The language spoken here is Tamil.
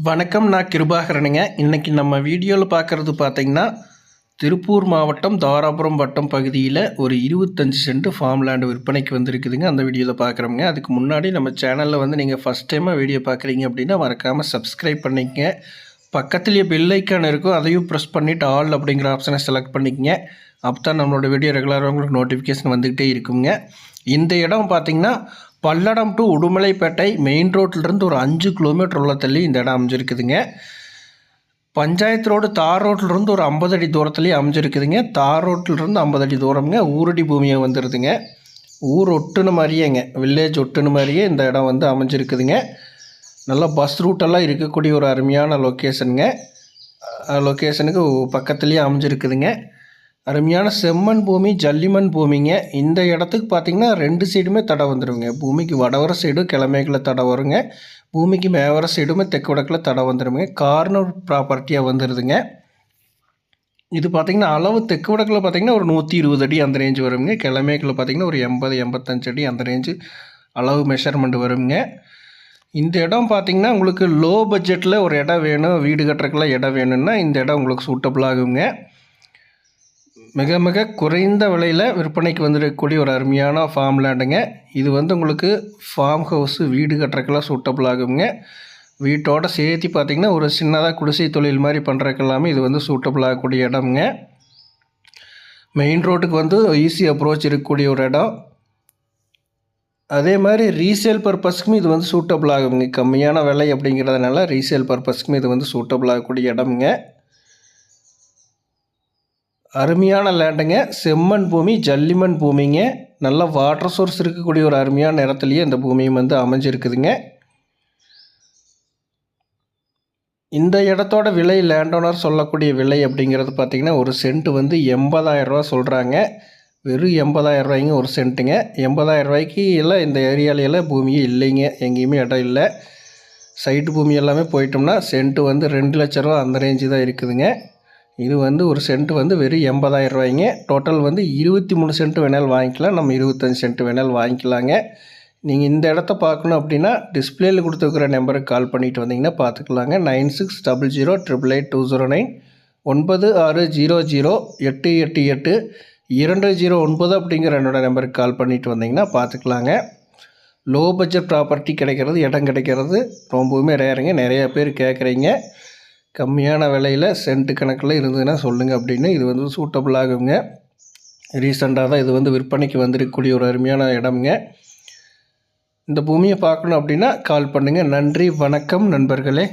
வணக்கம். நான் கிருபாகரனுங்க. இன்றைக்கி நம்ம வீடியோவில் பார்க்குறது பார்த்திங்கன்னா, திருப்பூர் மாவட்டம் தாராபுரம் வட்டம் பகுதியில் ஒரு 25 சென்ட் ஃபார்ம் லேண்டு விற்பனைக்கு வந்திருக்குதுங்க. அந்த வீடியோவில் பார்க்குறோங்க. அதுக்கு முன்னாடி நம்ம சேனலில் வந்து நீங்கள் ஃபஸ்ட் டைமாக வீடியோ பார்க்குறீங்க அப்படின்னா மறக்காமல் சப்ஸ்கிரைப் பண்ணிக்கங்க. பக்கத்துலேயே பெல் ஐக்கான் இருக்கும், அதையும் ப்ரெஸ் பண்ணிவிட்டு ஆல் அப்படிங்கிற ஆப்ஷனை செலக்ட் பண்ணிக்கங்க. அப்போ தான் நம்மளோட வீடியோ ரெகுலராக உங்களுக்கு நோட்டிஃபிகேஷன் வந்துக்கிட்டே இருக்குங்க. இந்த இடம் பார்த்திங்கன்னா பல்லடம் டு உடுமலைப்பேட்டை மெயின் ரோட்டிலிருந்து ஒரு 5 கிலோமீட்டர் உள்ள தள்ளி இந்த இடம் அமைஞ்சிருக்குதுங்க. பஞ்சாயத்து ரோடு தார் ரோட்டிலிருந்து ஒரு 50 அடி தூரத்துலேயே அமைஞ்சிருக்குதுங்க. தார் ரோட்டிலிருந்து 50 அடி தூரம்ங்க. ஊரடி பூமியை வந்துடுதுங்க. ஊர் ஒட்டுன மாதிரியேங்க, வில்லேஜ் ஒட்டுன மாதிரியே இந்த இடம் வந்து அமைஞ்சிருக்குதுங்க. நல்லா பஸ் ரூட்டெல்லாம் இருக்கக்கூடிய ஒரு அருமையான லொக்கேஷனுங்க. லொக்கேஷனுக்கு பக்கத்துலேயே அமைஞ்சிருக்குதுங்க. அருமையான செம்மண் பூமி, ஜல்லிமண் பூமிங்க. இந்த இடத்துக்கு பார்த்திங்கன்னா 2 சைடுமே தடை வந்துடுங்க. பூமிக்கு வடவர சைடும் கிழமேக்கில் தடை வருங்க. பூமிக்கு மேவர சைடுமே தெற்கு வடக்கில் தடை வந்துடுங்க. கார்னர் ப்ராப்பர்ட்டியாக வந்துடுதுங்க. இது பார்த்திங்கன்னா அளவு தெற்கு வடக்கில் பார்த்திங்கன்னா ஒரு 120 அடி அந்த ரேஞ்சு வருங்க. கிழமேக்கில் பார்த்திங்கன்னா ஒரு 80-85 அடி அந்த ரேஞ்சு அளவு மெஷர்மெண்ட் வருங்க. இந்த இடம் பார்த்திங்கன்னா உங்களுக்கு லோ பட்ஜெட்டில் ஒரு இடம் வேணும், வீடு கட்டுறதுக்கெல்லாம் இடம் வேணும்னா இந்த இடம் உங்களுக்கு சூட்டபிள் ஆகுங்க. மிக மிக குறைந்த விலையில் விற்பனைக்கு வந்துடக்கூடிய ஒரு அருமையான ஃபார்ம் லேண்டுங்க. இது வந்து உங்களுக்கு ஃபார்ம் ஹவுஸு வீடு கட்டுறதுக்கெல்லாம் சூட்டபிள் ஆகுங்க. வீட்டோட சேர்த்து பார்த்திங்கன்னா ஒரு சின்னதாக குடிசை தொழில் மாதிரி பண்ணுறதுக்கெல்லாமே இது வந்து சூட்டபிள் ஆகக்கூடிய இடம்ங்க. மெயின் ரோட்டுக்கு வந்து ஈஸி அப்ரோச் இருக்கக்கூடிய ஒரு இடம். அதே மாதிரி ரீசேல் பர்பஸ்க்குமே இது வந்து சூட்டபிள் ஆகுங்க. கம்மியான விலை அப்படிங்கிறதுனால ரீசேல் பர்பஸ்க்குமே இது வந்து சூட்டபிள் ஆகக்கூடிய இடம்ங்க. அருமையான லேண்டுங்க. செம்மண் பூமி, ஜல்லிமண் பூமிங்க. நல்ல வாட்டர் சோர்ஸ் இருக்கக்கூடிய ஒரு அருமையான இடத்துலையே இந்த பூமியும் வந்து அமைஞ்சிருக்குதுங்க. இந்த இடத்தோட விலை லேண்ட் ஓனர் சொல்லக்கூடிய விலை அப்படிங்கிறது பார்த்திங்கன்னா ஒரு சென்ட் வந்து 80,000 ரூபா சொல்கிறாங்க. வெறும் 80,000 ரூபாய்ங்க ஒரு சென்ட்டுங்க. 80,000 ரூபாய்க்கு எல்லாம் இந்த ஏரியாலையெல்லாம் பூமியே இல்லைங்க. எங்கேயுமே இடம் இல்லை. சைட்டு பூமி எல்லாமே போயிட்டோம்னா சென்ட்டு வந்து 2 லட்ச ரூபா அந்த ரேஞ்சு தான் இருக்குதுங்க. இது வந்து ஒரு சென்ட் வந்து வெறும் 80,000 ரூபாய்ங்க. டோட்டல் வந்து 23 சென்ட் வேணாலும் வாங்கிக்கலாம். நம்ம 25 சென்ட் வேணாலும் வாங்கிக்கலாங்க. நீங்கள் இந்த இடத்த பார்க்கணும் அப்படின்னா டிஸ்பிளேயில் கொடுத்துருக்குற நம்பருக்கு கால் பண்ணிட்டு வந்தீங்கன்னா பார்த்துக்கலாங்க. 9600888209 9600888209 அப்படிங்கிற என்னோடய நம்பருக்கு கால் பண்ணிட்டு வந்தீங்கன்னா பார்த்துக்கலாங்க. லோ பட்ஜெட் ப்ராப்பர்ட்டி கிடைக்கிறது, இடம் கிடைக்கிறது ரொம்பவுமே ரேருங்க. நிறையா பேர் கேட்குறீங்க. கம்மியான விலையில் சென்ட் கணக்கில் இருந்ததுன்னா சொல்லுங்கள் அப்படின்னு. இது வந்து சூட்டபிள் ஆகுங்க. ரீசெண்டாக தான் இது வந்து விற்பனைக்கு வந்திருக்கக்கூடிய ஒரு அருமையான இடம்ங்க. இந்த பூமியை பார்க்கணும் அப்படின்னா கால் பண்ணுங்கள். நன்றி, வணக்கம் நண்பர்களே.